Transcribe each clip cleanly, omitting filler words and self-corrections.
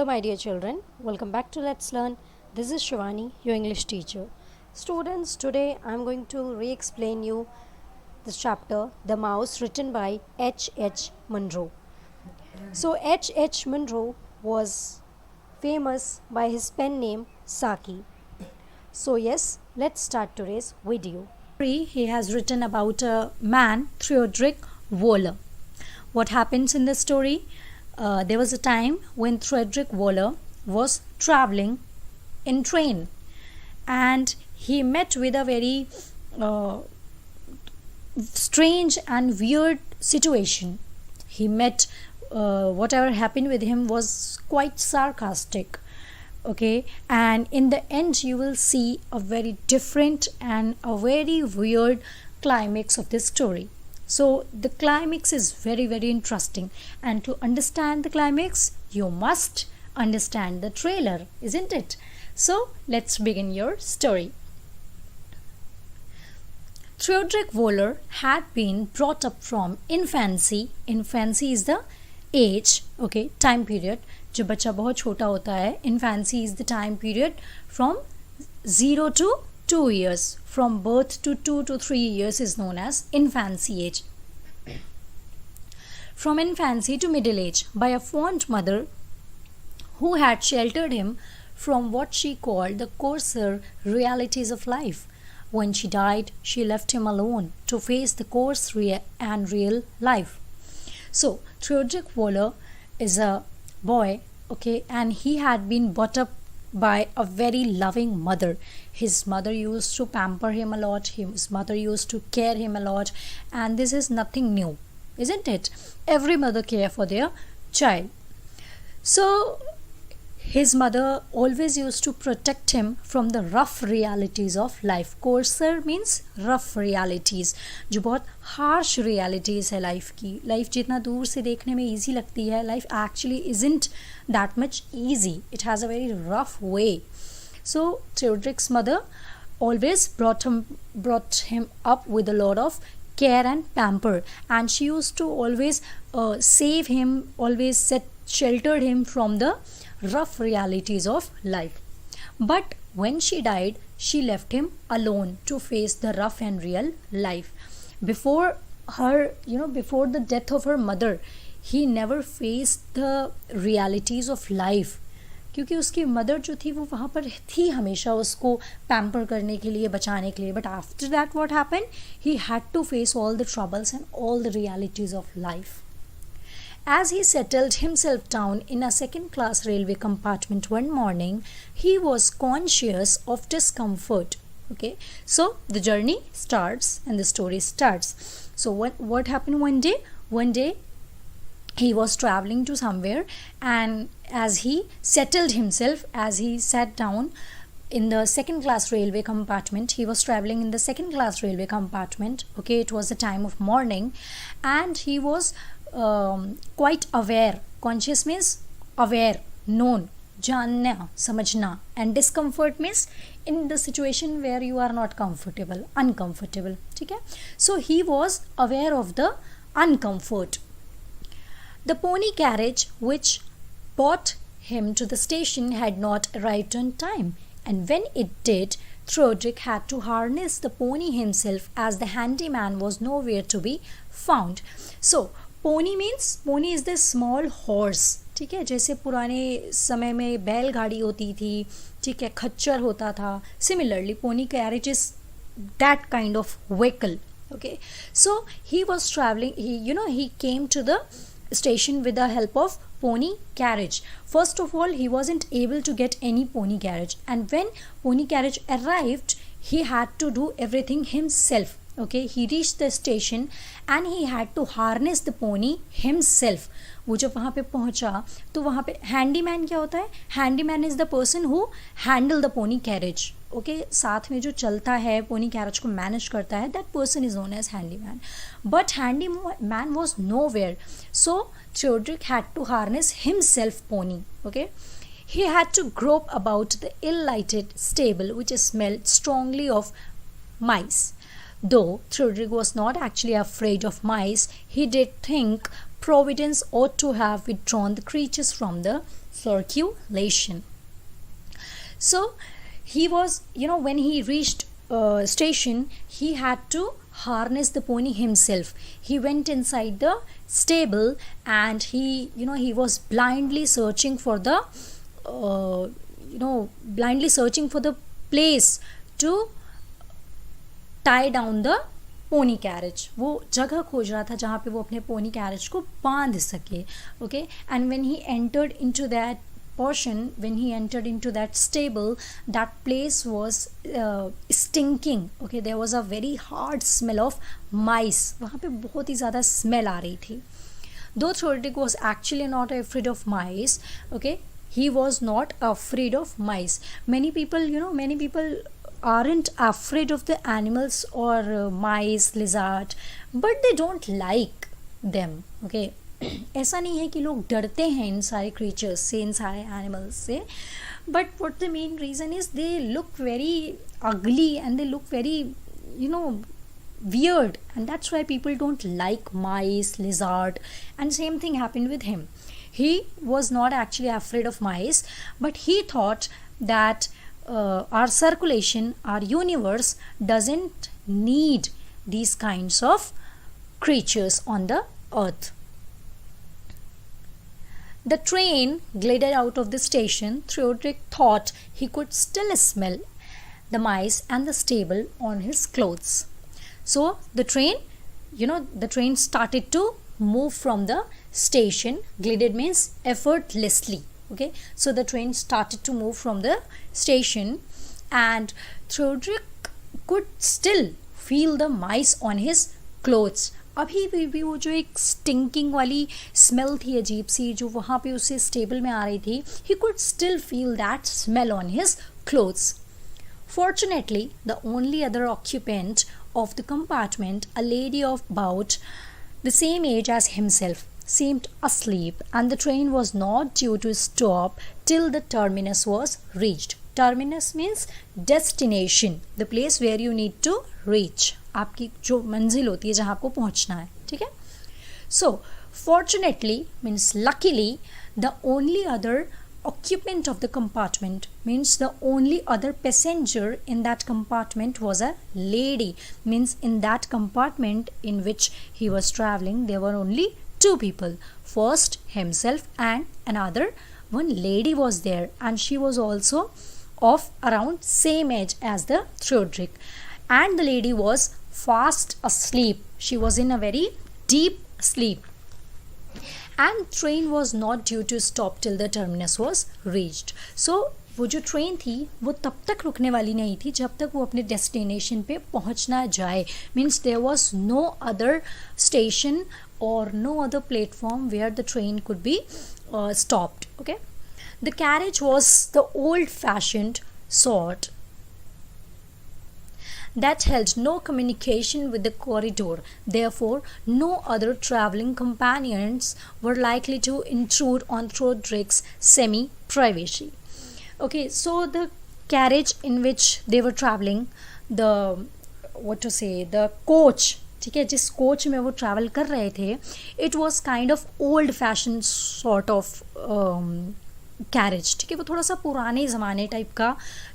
Hello, my dear children. Welcome back to Let's Learn. This is Shivani, your English teacher. Students, today I'm going to re-explain you this chapter, The Mouse, written by H. Munro. So, H. Munro was famous by his pen name Saki. So, yes, let's start today's video. He has written about a man, Theodoric Wöhler. What happens in the story? There was a time when Theodoric Wöhler was traveling in train and he met with a very strange and weird situation. He met whatever happened with him was quite sarcastic, okay, and in the end you will see a very different and a very weird climax of this story. So the climax is very interesting, and to understand the climax you must understand the trailer, isn't it? So let's begin your story. Theodoric Wöhler had been brought up from infancy. Infancy is the age, okay, time period. जब बच्चा बहुत छोटा होता है, infancy is the time period from 0 to 2 years. From birth to 2 to 3 years is known as infancy age. From infancy to middle age, by a fond mother who had sheltered him from what she called the coarser realities of life. When she died, she left him alone to face the coarse and real life. So, Theodoric Wöhler is a boy, okay, and he had been brought up by a very loving mother. His mother used to pamper him a lot, his mother used to care him a lot, and this is nothing new, isn't it? Every mother cares for their child. So his mother always used to protect him from the rough realities of life. Coarser means rough realities, जो बहुत harsh realities है life की. Life जितना दूर से देखने में easy लगती है, life actually isn't that much easy. It has a very rough way. So Theodoric's mother always brought him up with a lot of care and pamper, and she used to always save him, always sheltered him from the rough realities of life. But when she died, she left him alone to face the rough and real life. Before the death of her mother, he never faced the realities of life, क्योंकि उसकी mother जो थी वो वहाँ पर थी हमेशा उसको पैम्पर करने के लिए, बचाने के लिए. But after that what happened, he had to face all the troubles and all the realities of life. As he settled himself down in a second-class railway compartment one morning, he was conscious of discomfort. Okay, so the journey starts and the story starts. So what happened one day? One day he was traveling to somewhere, and as he settled himself, as he sat down in the second-class railway compartment, he was traveling in the second-class railway compartment. Okay, it was the time of morning, and he was quite aware. Conscious means aware, known, जानना, समझना, and discomfort means in the situation where you are not comfortable, uncomfortable. ठीक है? So he was aware of the uncomfort. The pony carriage which brought him to the station had not arrived on time, and when it did, Theodoric had to harness the pony himself as the handyman was nowhere to be found. So pony means, pony is the small horse. ठीक है, जैसे पुराने समय में बैलगाड़ी होती थी, ठीक है, खच्चर होता था. Similarly, pony carriage is that kind of vehicle. Okay, so he was traveling. He came to the station with the help of pony carriage. First of all, he wasn't able to get any pony carriage, and when pony carriage arrived, he had to do everything himself. Okay, he reached the station and he had to harness the pony himself. वो जब वहाँ पे पहुँचा तो वहाँ पे handyman क्या होता है? Handyman is the person who handle the pony carriage. Okay, साथ में जो चलता है pony carriage को manage करता है, that person is known as handyman. But handyman was nowhere, so Theodoric had to harness himself pony. Okay, he had to grope about the ill-lighted stable which smelled strongly of mice. Though Theodoric was not actually afraid of mice, he did think Providence ought to have withdrawn the creatures from the circulation. So he was, when he reached station, he had to harness the pony himself. He went inside the stable and he was blindly searching for the place to tie down the pony carriage. वो जगह खोज रहा था जहाँ पे वो अपने pony carriage को बांध सके. Okay, and when he entered into that portion, when he entered into that stable, that place was stinking. Okay, there was a very hard smell of mice. वहाँ पे बहुत ही ज़्यादा smell आ रही थी. Though Theodoric was actually not afraid of mice, okay, he was not afraid of mice. Many people aren't afraid of the animals or mice, lizard, but they don't like them. Okay, ऐसा नहीं है कि लोग डरते हैं इन सारे creatures से, इन सारे एनिमल्स से, but what the main reason is they look very ugly and they look very weird, and that's why people don't like mice, lizard, and same thing happened with him. He was not actually afraid of mice, but he thought that our circulation, our universe doesn't need these kinds of creatures on the earth. The train glided out of the station. Theodoric thought he could still smell the mice and the stable on his clothes. So the train started to move from the station. Glided means effortlessly. Okay, so the train started to move from the station, and Theodoric could still feel the mice on his clothes. अभी भी वो जो एक stinking वाली smell थी अजीब सी, जो वहाँ पे उससे स्टेबल में आ रही थी, he could still feel that smell on his clothes. Fortunately, the only other occupant of the compartment, a lady of about the same age as himself, seemed asleep, and the train was not due to stop till the terminus was reached. Terminus means destination, the place where you need to reach. आपकी जो मंजिल होती है जहाँ आपको पहुँचना है. ठीक है. So fortunately means luckily, the only other occupant of the compartment means the only other passenger in that compartment was a lady. Means in that compartment in which he was traveling, there were only two people. First himself and another one lady was there, and she was also of around same age as the Theodoric, and the lady was fast asleep. She was in a very deep sleep, and train was not due to stop till the terminus was reached. So वो जो train थी वो तब तक रुकने वाली नहीं थी जब तक वो अपने डेस्टिनेशन पे पहुंच ना जाए. Means there was no other station or no other platform where the train could be stopped. Okay, the carriage was the old fashioned sort that held no communication with the corridor. Therefore, no other traveling companions were likely to intrude on Theodoric's semi-privacy. Okay, so the carriage in which they were traveling, the coach, ठीक है, जिस coach में वो travel कर रहे थे, it was kind of old fashion sort of carriage. ठीक है, वो थोड़ा सा पुराने ज़माने टाइप का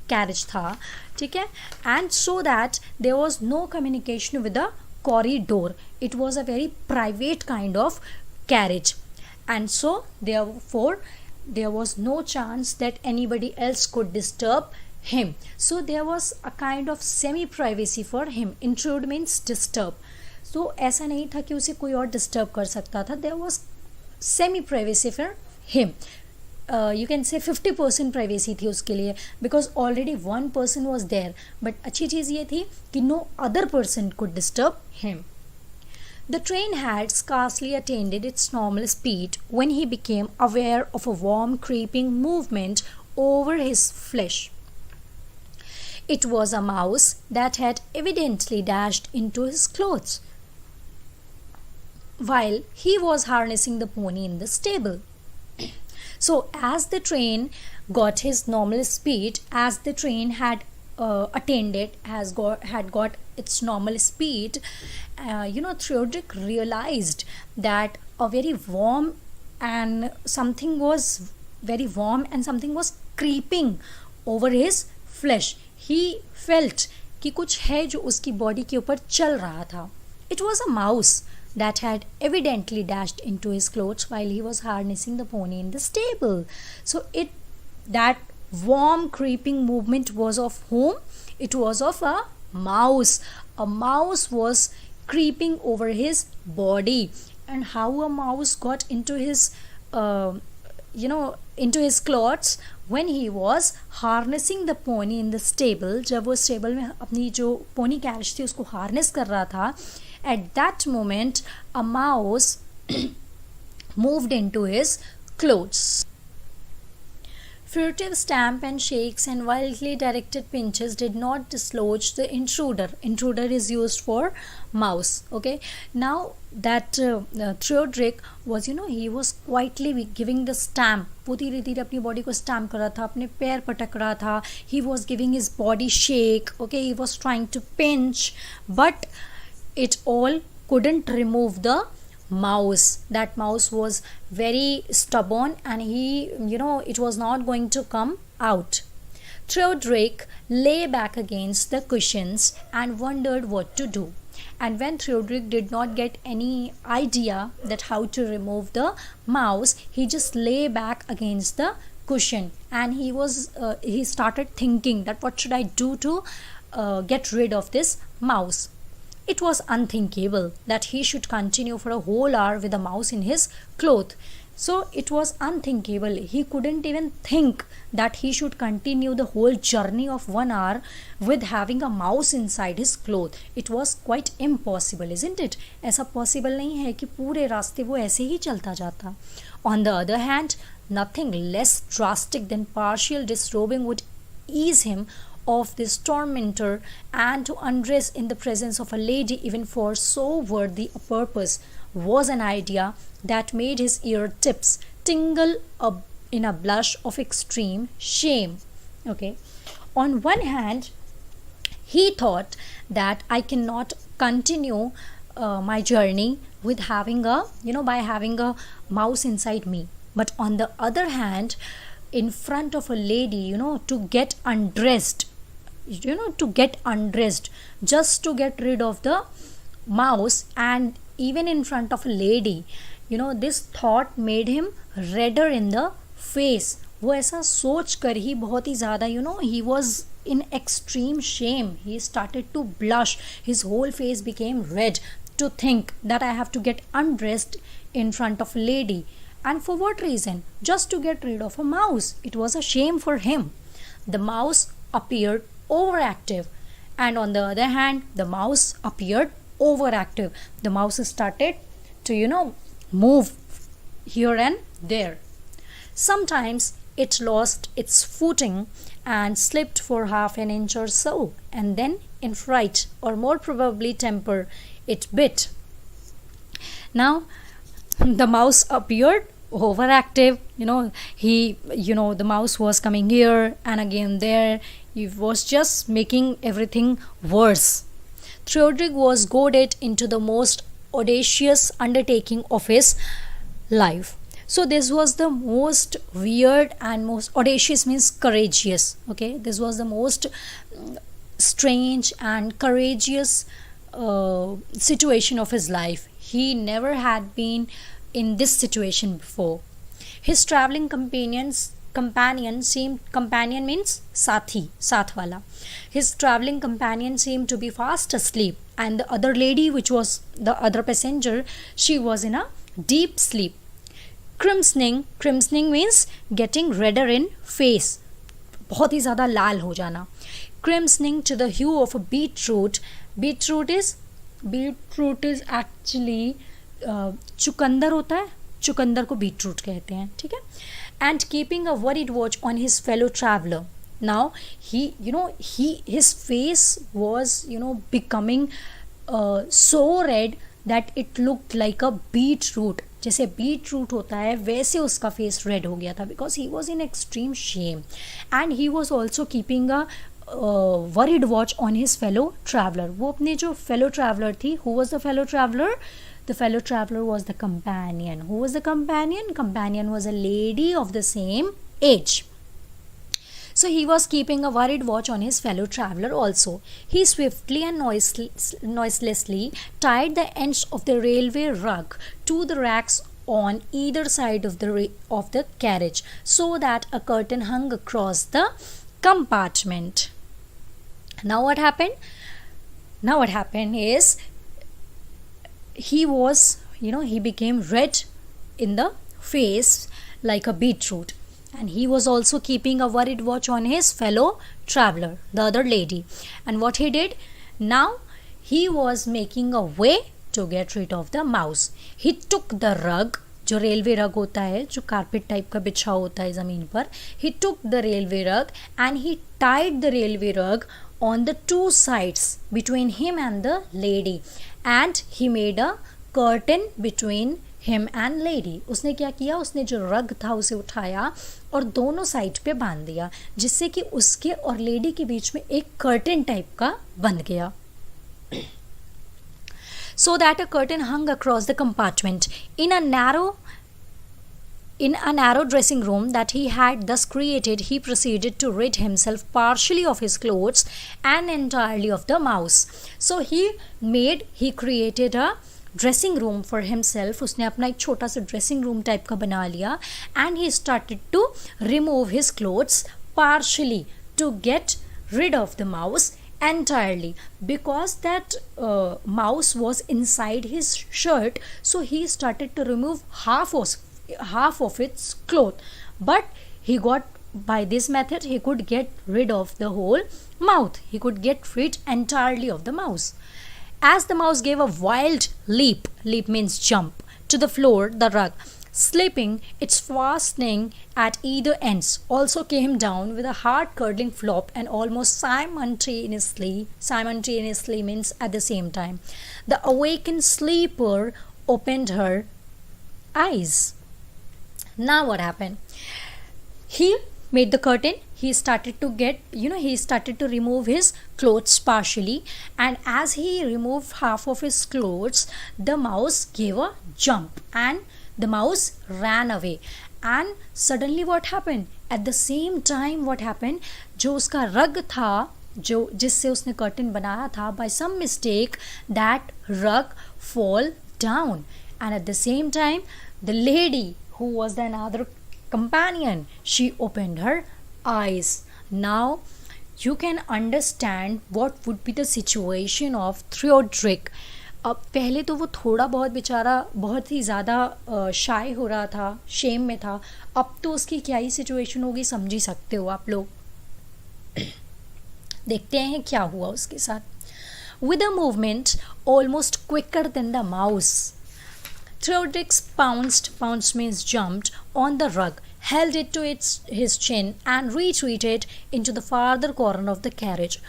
कैरेज था. ठीक है, and so that there was no communication with the corridor. It was a very private kind of carriage, and so therefore there was no chance that anybody else could disturb him. So there was a kind of semi privacy for him. Intrude means disturb. So ऐसा नहीं था कि उसे कोई और disturb कर सकता था. There was semi privacy for him. You can say 50% privacy थी उसके लिए, because already one person was there. But अच्छी चीज़ ये थी कि no other person could disturb him. The train had scarcely attained its normal speed when he became aware of a warm creeping movement over his flesh. It was a mouse that had evidently dashed into his clothes while he was harnessing the pony in the stable. So as the train got his normal speed, as the train had attained it, had got its normal speed, Theodoric realized that a very warm and something was very warm and something was creeping over his flesh. He felt कि कुछ है जो उसकी body के ऊपर चल रहा था. It was a mouse that had evidently dashed into his clothes while he was harnessing the pony in the stable. So that warm creeping movement was of whom? It was of a mouse. A mouse was creeping over his body. And how a mouse got into his into his clothes? When he was harnessing the pony in the stable, जब वो stable में अपनी जो pony carriage थी उसको harness कर रहा था, at that moment a mouse moved into his clothes. Furtive stamp and shakes and wildly directed pinches did not dislodge the intruder. Intruder is used for mouse. Okay. Now that Theodoric was, he was quietly giving the stamp. वो धीरे धीरे अपनी body को stamp कर रहा था, अपने पैर पटक रहा था. He was giving his body shake. Okay. He was trying to pinch, but it all couldn't remove the mouse. That mouse was very stubborn and it was not going to come out. Theodoric lay back against the cushions and wondered what to do. And when Theodoric did not get any idea that how to remove the mouse, he just lay back against the cushion and he started thinking that what should I do to get rid of this mouse. It was unthinkable that he should continue for a whole hour with a mouse in his cloth. So it was unthinkable. He couldn't even think that he should continue the whole journey of 1 hour with having a mouse inside his cloth. It was quite impossible, isn't it? ऐसा possible नहीं है कि पूरे रास्ते वो ऐसे ही चलता जाता. On the other hand, nothing less drastic than partial disrobing would ease him of this tormentor, and to undress in the presence of a lady even for so worthy a purpose was an idea that made his ear tips tingle in a blush of extreme shame. Okay. On one hand, he thought that I cannot continue my journey with having by having a mouse inside me. But on the other hand, in front of a lady, to get undressed, just to get rid of the mouse, and even in front of a lady, this thought made him redder in the face. वो ऐसा सोच कर ही बहुत ही ज़्यादा he was in extreme shame. He started to blush. His whole face became red to think that I have to get undressed in front of a lady. And for what reason? Just to get rid of a mouse. It was a shame for him. The mouse appeared overactive, and on the other hand, the mouse appeared overactive. The mouse started to move here and there. Sometimes it lost its footing and slipped for half an inch or so, and then in fright, or more probably temper, it bit. Now the mouse appeared overactive. The mouse was coming here and again there. He was just making everything worse. Theodoric was goaded into the most audacious undertaking of his life. So this was the most weird and most audacious means courageous. Okay, this was the most strange and courageous situation of his life. He never had been in this situation before. His traveling companion means sathi, saath wala. His traveling companion seemed to be fast asleep, and the other lady, which was the other passenger, she was in a deep sleep. Crimsoning means getting redder in face, बहुत ही ज़्यादा लाल हो जाना. Crimsoning to the hue of a beetroot. Beetroot is actually चुकंदर होता है, चुकंदर को beetroot कहते हैं, ठीक है. And keeping a worried watch on his fellow traveler. Now his face was becoming so red that it looked like a beetroot. जैसे beetroot होता है वैसे उसका face red हो गया था, because he was in extreme shame, and he was also keeping a worried watch on his fellow traveler. वो अपने जो fellow traveler थी, who was the fellow traveler? The fellow traveler was the companion. Who was the companion? Companion was a lady of the same age. So he was keeping a worried watch on his fellow traveler also. He swiftly and noiselessly tied the ends of the railway rug to the racks on either side of the carriage, so that a curtain hung across the compartment. Now what happened? Now what happened is he became red in the face like a beetroot. And he was also keeping a worried watch on his fellow traveler, the other lady. And what he did? Now he was making a way to get rid of the mouse. He took the rug, जो railway रग होता है, जो carpet type का बिछा होता है ज़मीन पर. He took the railway rug and he tied the railway rug on the two sides between him and the lady. And he made a curtain between him and lady. उसने क्या किया? उसने जो रग था उसे उठाया और दोनों साइड पे बांध दिया, जिससे कि उसके और लेडी के बीच में एक कर्टन टाइप का बन गया. So that a curtain hung across the compartment. In a narrow dressing room that he had thus created, he proceeded to rid himself partially of his clothes and entirely of the mouse. So he created a dressing room for himself. उसने अपना एक छोटा सा dressing room type का बना लिया. And he started to remove his clothes partially to get rid of the mouse entirely, because that mouse was inside his shirt. So he started to remove half of its cloth, but by this method he could get rid of the whole mouth. He could get rid entirely of the mouse. As the mouse gave a wild leap means jump, to the floor, the rug, slipping its fastening at either ends, also came down with a heart-curdling flop, and almost simultaneously means at the same time, the awakened sleeper opened her eyes. Now what happened? He made the curtain. He started to remove his clothes partially, and as he removed half of his clothes, the mouse gave a jump and the mouse ran away. And suddenly what happened? At the same time what happened? जो उसका रग था, जो जिससे उसने curtain बनाया था, by some mistake that rug fall down, and at the same time the lady who was the another companion, she opened her eyes. Now you can understand what would be the situation of Theodoric. अब पहले तो वो थोड़ा बहुत बेचारा बहुत ही ज़्यादा शाय हो रहा था, शेम में था. अब तो उसकी क्या ही सिचुएशन होगी समझ ही सकते हो आप लोग. देखते हैं क्या हुआ उसके साथ. With a movement almost quicker than the mouse, Theodoric pounced means jumped, on the rug, held it to his chin, and retreated into the farther corner of the carriage,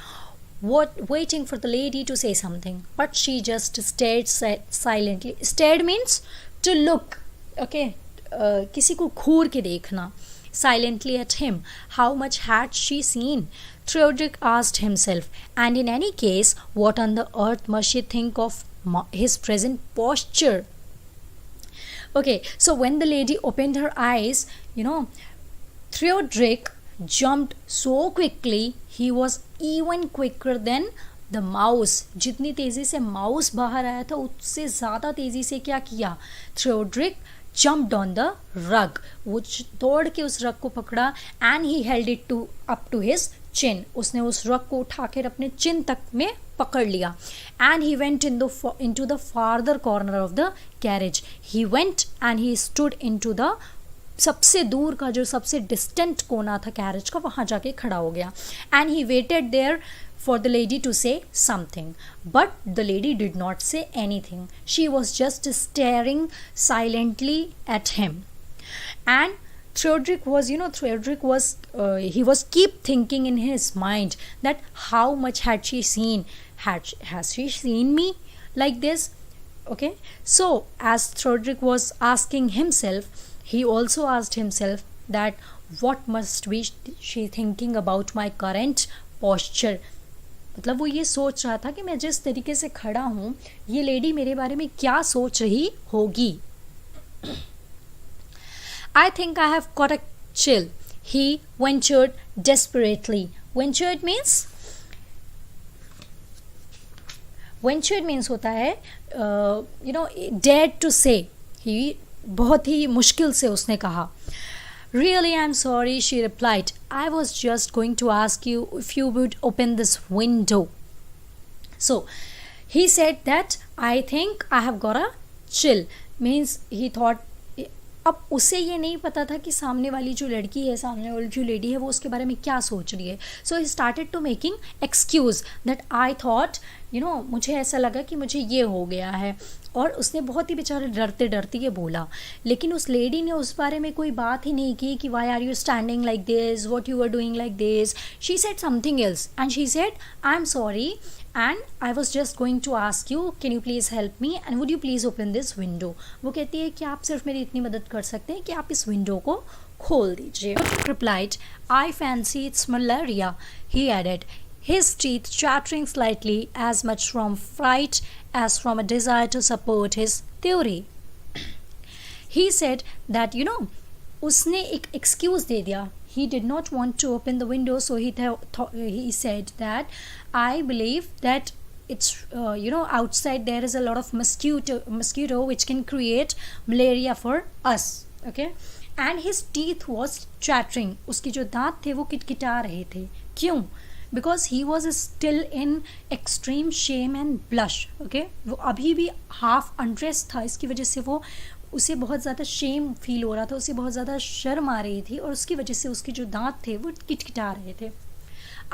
waiting for the lady to say something. But she just stared silently. Stared means to look, okay, किसी को घूर के देखना. Silently at him. How much had she seen? Theodoric asked himself. And in any case, what on the earth must she think of his present posture? Okay, so when the lady opened her eyes, Theodoric jumped so quickly, he was even quicker than the mouse. जितनी तेज़ी से mouse बाहर आया था, उससे ज़्यादा तेज़ी से क्या किया? Theodoric jumped on the rug. वो दौड़ के उस रग को पकड़ा, and he held it up to his chin. उसने उस रग को उठाकर अपने चिन तक में पकड़ लिया. And he went into the farther corner of the carriage. He went and he stood into the सबसे दूर का जो सबसे डिस्टेंट कोना था कैरेज का, वहाँ जाके खड़ा हो गया. And he waited there for the lady to say something. But the lady did not say anything. She was just staring silently at him. And Theodoric was, he was keep thinking in his mind that how much had she seen? Has she seen me like this? Okay. So as Theodoric was asking himself, he also asked himself that what must be she thinking about my current posture. मतलब वो ये सोच रहा था कि मैं जिस तरीके से खड़ा हूँ ये लेडी मेरे बारे में क्या सोच रही होगी. I think I have caught a chill, he ventured desperately. Ventured means होता है dared to say. he बहुत ही मुश्किल से उसने कहा. Really, I'm sorry, she replied. I was just going to ask you if you would open this window. So, he said that I think I have got a chill. Means he thought, अब उसे ये नहीं पता था कि सामने वाली जो लड़की है, सामने वाली जो लेडी है, वो उसके बारे में क्या सोच रही है. So he started to making excuse that I thought मुझे ऐसा लगा कि मुझे ये हो गया है. और उसने बहुत ही बेचारे डरते डरते ये बोला. लेकिन उस लेडी ने उस बारे में कोई बात ही नहीं की कि why are you standing like this, what you are doing like this. She said something else and she said I am sorry and I was just going to ask you, can you please help me and would you please open this window. वो कहती है कि आप सिर्फ मेरी इतनी मदद कर सकते हैं कि आप इस विंडो को खोल दीजिए. Replied, I fancy it's malaria, he added, his teeth chattering slightly as much from fright as from a desire to support his theory. He said that उसने एक excuse दे दिया. He did not want to open the window, so he said that I believe that it's outside there is a lot of mosquito which can create malaria for us. Okay, and his teeth was chattering. उसके जो दांत थे वो किटकिटा रहे थे. क्यों? Because he was still in extreme shame and blush. Okay, वो अभी भी half undressed था. इसकी वजह से वो उसे बहुत ज़्यादा शेम फील हो रहा था, उसे बहुत ज़्यादा शर्म आ रही थी और उसकी वजह से उसके जो दांत थे वो किटकिटा रहे थे.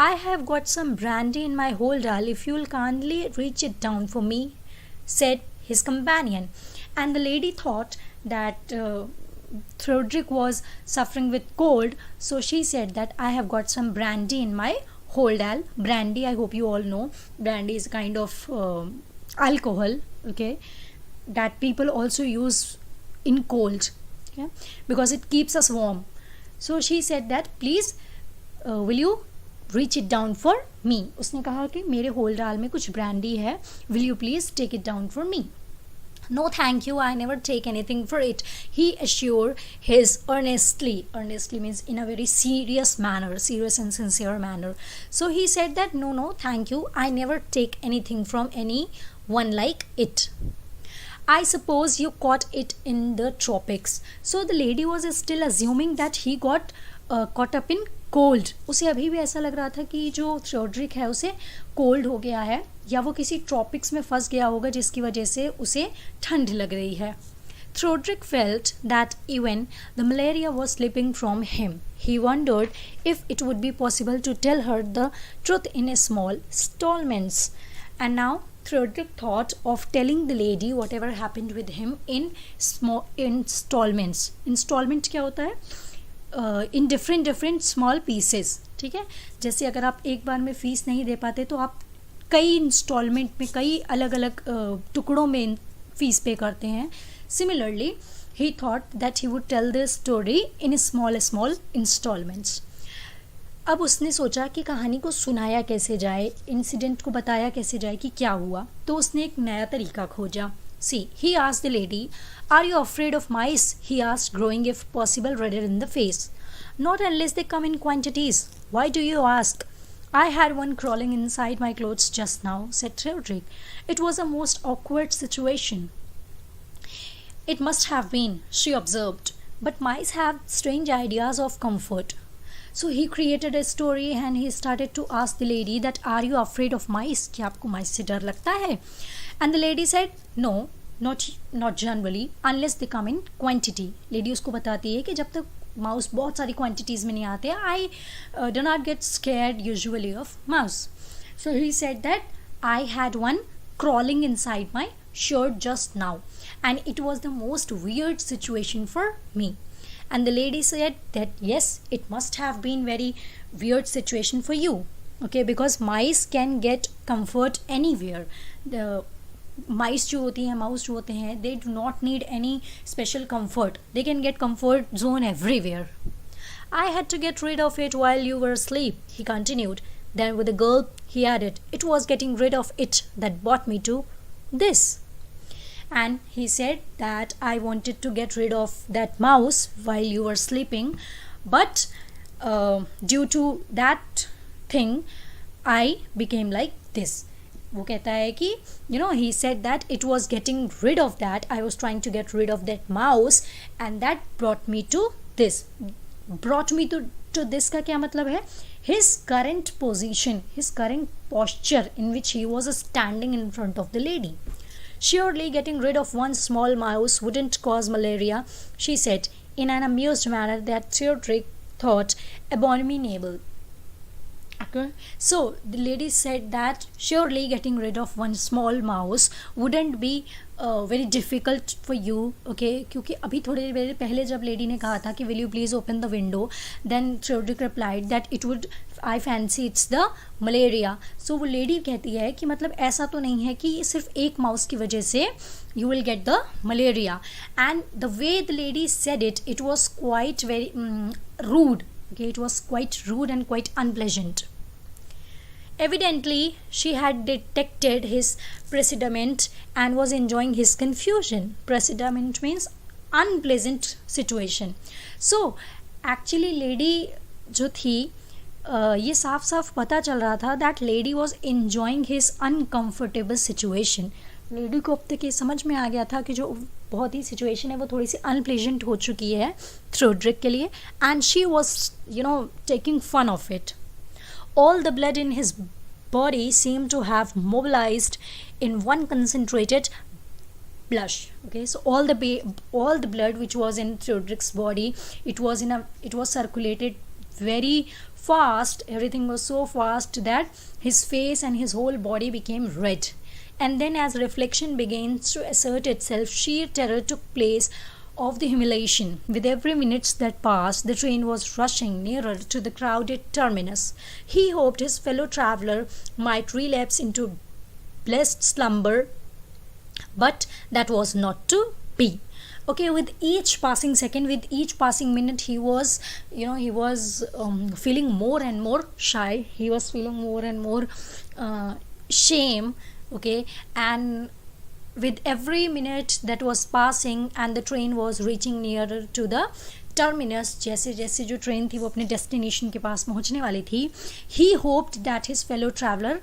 I have got some brandy in my holdall if you'll kindly reach it down for me, said his companion. And the lady thought that Theodoric was suffering with cold, so she said that I have got some brandy in my holdall. Brandy, I hope you all know, brandy is a kind of alcohol, okay, that people also use in cold, yeah, because it keeps us warm. So she said that please will you reach it down for me. उसने कहा कि मेरे holdall में कुछ brandy है, will you please take it down for me. No thank you, I never take anything for it, he assured his earnestly means in a very serious and sincere manner. So he said that no thank you, I never take anything from anyone like it. I suppose you caught it in the tropics. So the lady was still assuming that he got caught up in cold. उसे अभी भी ऐसा लग रहा था कि जो थ्योड्रिक है उसे कोल्ड हो गया है या वो किसी ट्रॉपिक्स में फंस गया होगा जिसकी वजह से उसे ठंड लग रही है. Theodoric felt that even the malaria was slipping from him. He wondered if it would be possible to tell her the truth in a small installments. And now Theodoric thought of telling the lady whatever happened with him in small installments. Installment क्या होता है? In different small pieces. ठीक है, जैसे अगर आप एक बार में फीस नहीं दे पाते तो आप कई इंस्टॉलमेंट में कई अलग अलग टुकड़ों में फीस पे करते हैं. Similarly, he thought that he would tell this story in small installments. अब उसने सोचा कि कहानी को सुनाया कैसे जाए, इंसिडेंट को बताया कैसे जाए कि क्या हुआ. तो उसने एक नया तरीका खोजा. See, he asked the lady, are you afraid of mice? He asked, growing if possible redder in the face. Not unless they come in quantities. Why do you ask? I had one crawling inside my clothes just now, said Theodoric. It was a most awkward situation. It must have been, she observed. But mice have strange ideas of comfort. So he created a story and he started to ask the lady that are you afraid of mice? क्या आपको mice से डर लगता है? And the lady said no, not generally unless they come in quantity. Lady उसको बताती है कि जब तक mouse बहुत सारी quantities में नहीं आते I do not get scared usually of mouse. So he said that I had one crawling inside my shirt just now and it was the most weird situation for me. And the lady said that yes, it must have been very weird situation for you, okay, because mice can get comfort anywhere. The mice जो होती हैं, mouse जो होते हैं, they do not need any special comfort. They can get comfort zone everywhere. I had to get rid of it while you were asleep, he continued. Then with a gulp he added, "It was getting rid of it that brought me to this." And he said that, "I wanted to get rid of that mouse while you were sleeping, but due to that thing I became like this." वो कहता है कि he said that it was getting rid of that, I was trying to get rid of that mouse and that brought me to this. Brought me to this का क्या मतलब है? His current position, his current posture in which he was standing in front of the lady. "Surely getting rid of one small mouse wouldn't cause malaria," she said in an amused manner that Theodoric thought abominable. Okay. So the lady said that surely getting rid of one small mouse wouldn't be very difficult for you. Okay, क्योंकि अभी थोड़ी देर पहले जब lady ने कहा था कि will you please open the window, then Theodoric replied that it would, I fancy it's the malaria. So वो लेडी कहती है कि मतलब ऐसा तो नहीं है कि सिर्फ एक माउस की वजह से you will get the malaria. And the way the lady said it, it was quite very rude. Okay, it was quite rude and quite unpleasant. Evidently, she had detected his predicament and was enjoying his confusion. Predicament means unpleasant situation. So, actually, lady जो थी ये साफ साफ पता चल रहा था that lady was enjoying his uncomfortable situation. Lady को अब तक ये समझ में आ गया था कि जो बहुत ही सिचुएशन है वो थोड़ी सी अनप्लेजेंट हो चुकी है थ्योडरिक के लिए, and she was taking fun of it. All the blood in his body seemed to have mobilized in one concentrated blush. Okay, so all the blood which was in Theodoric's body, it was circulated very fast. Everything was so fast that his face and his whole body became red. And then as reflection begins to assert itself, sheer terror took place of the humiliation. With every minute that passed, the train was rushing nearer to the crowded terminus. He hoped his fellow traveller might relapse into blessed slumber, but that was not to be. Okay, with each passing second, with each passing minute, he was feeling more and more shy. He was feeling more and more shame. Okay, and with every minute that was passing and the train was reaching nearer to the terminus, जैसे जैसे जो train थी वो अपने destination के पास पहुंचने वाली थी, he hoped that his fellow traveler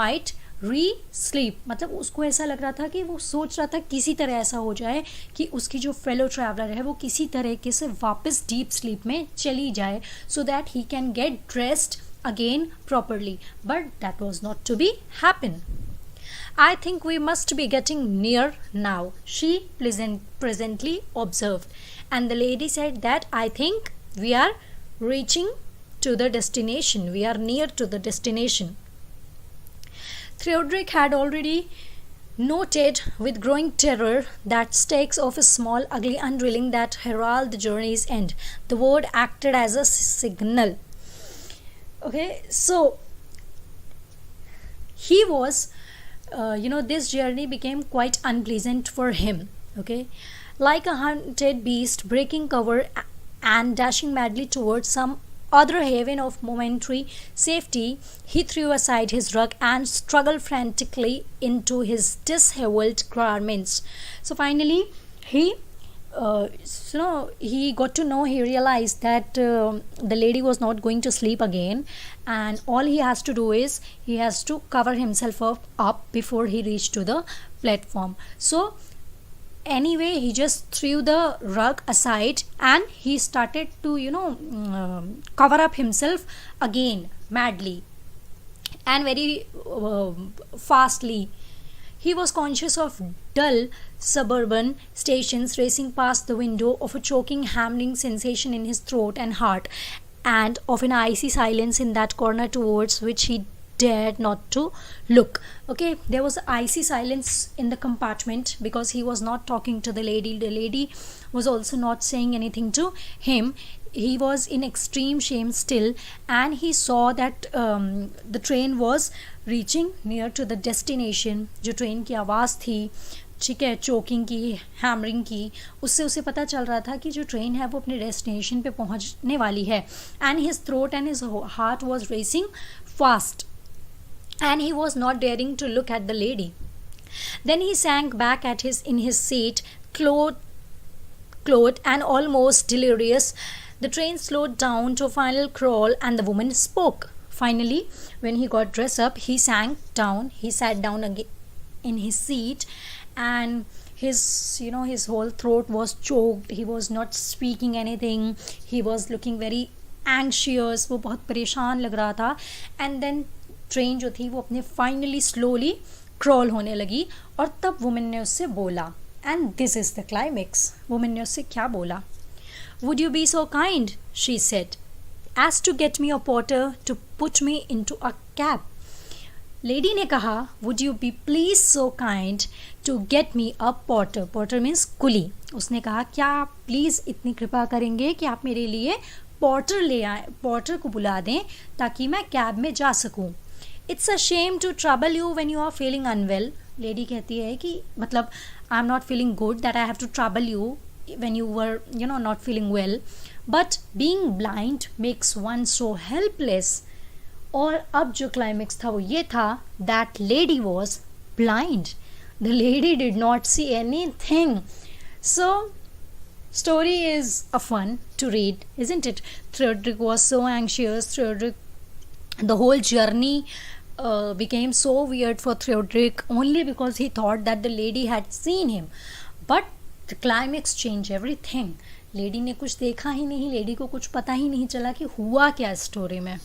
might re-sleep. मतलब उसको ऐसा लग रहा था कि वो सोच रहा था किसी तरह ऐसा हो जाए कि उसकी जो फेलो ट्रैवलर है वो किसी तरीके से वापस डीप स्लीप में चली जाए, so that he can get dressed again properly. But that was not to be happen. "I think we must be getting near now," she presently observed. And the lady said that, "I think we are reaching to the destination. We are near to the destination." Theodoric had already noted with growing terror that stakes of a small ugly unrailing that herald the journey's end. The word acted as a signal. Okay, so he was this journey became quite unpleasant for him. Okay, like a hunted beast breaking cover and dashing madly towards some other haven of momentary safety, he threw aside his rug and struggled frantically into his disheveled garments. So finally he he got to know, he realized that the lady was not going to sleep again, and all he has to do is he has to cover himself up before he reached to the platform. So anyway, he just threw the rug aside and he started to cover up himself again madly and very fastly. He was conscious of dull suburban stations racing past the window, of a choking, hammering sensation in his throat and heart, and of an icy silence in that corner towards which he dared not to look. Okay, there was icy silence in the compartment because he was not talking to the lady. The lady was also not saying anything to him. He was in extreme shame still, and he saw that the train was reaching near to the destination. जो train की आवाज़ थी, ठीक है, choking की, hammering की, उससे उसे पता चल रहा था कि जो ट्रेन है वो अपने डेस्टिनेशन पे पहुंचने वाली है. And his throat and his heart was racing fast, and he was not daring to look at the lady. Then he sank back in his seat, clothed and almost delirious. The train slowed down to a final crawl, and the woman spoke. Finally, when he got dressed up, he sat down again in his seat, and his whole throat was choked. He was not speaking anything. He was looking very anxious. वो बहुत परेशान लग रहा था. And then train जो थी वो अपने फाइनली स्लोली क्रॉल होने लगी, और तब वुमेन ने उससे बोला, and this is the climax. Women ने उससे क्या बोला? Would you be so kind, she said, as to get me a porter to put me into a cab. Lady ने कहा, would you be please so kind to get me a porter. Porter means कुली. उसने कहा, क्या आप please इतनी कृपा करेंगे कि आप मेरे लिए पोर्टर ले आए, पोर्टर को बुला दें ताकि मैं कैब में जा सकूं. It's a shame to trouble you when you are feeling unwell. Lady कहती है कि मतलब I am not feeling good that I have to trouble you when you were not feeling well, but being blind makes one so helpless. और अब जो climax था वो ये था, that lady was blind. The lady did not see anything. So story is a fun to read, isn't it? Theodoric was so anxious. The whole journey became so weird for Theodoric only because he thought that the lady had seen him. But the climax changed everything. Lady ने कुछ देखा ही नहीं, lady को कुछ पता ही नहीं चला कि हुआ क्या स्टोरी में.